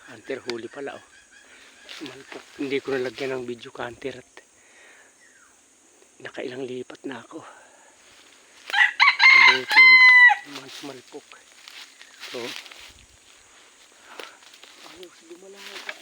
Hunter, huli pala oh. Malpok. Hindi ko nalagyan ng video hunter at nakailang lipat na ako. Abutin. Malpok. So, ayos, lumalaga.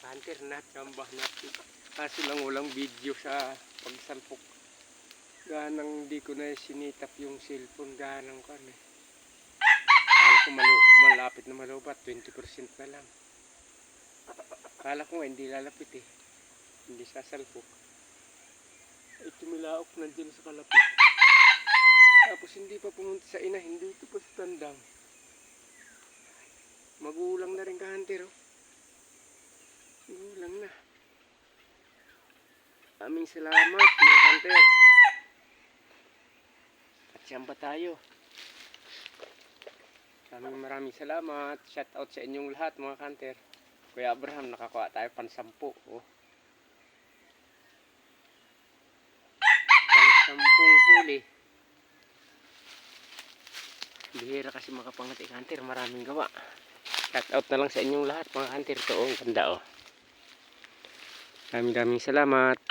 Hunter na, tsambah natin. Kaso lang walang video sa pagsalpok. Ganang di ko na sinitap yung cellphone. Ganang ko ano. Kala ko malapit na malubat. 20% na lang. Kala ko nga hindi lalapit eh. Hindi sasalpok. Ay tumilaok nandiyan sa kalapit. Tapos hindi pa pumunta sa ina. Hindi ito pa sa tandang. Magulang na rin ka hunter oh. Lang na. Aming salamat mga hunter. At siyamba tayo. Maraming salamat. Shout out sa inyong lahat mga hunter. Kuya Abraham, nakakuha tayo pansampu. Oh. Pansampung huli. Bihira kasi makapangati hunter. Maraming gawa. Shout out na lang sa inyong lahat mga hunter. Ito oh, ganda oh. Maraming salamat.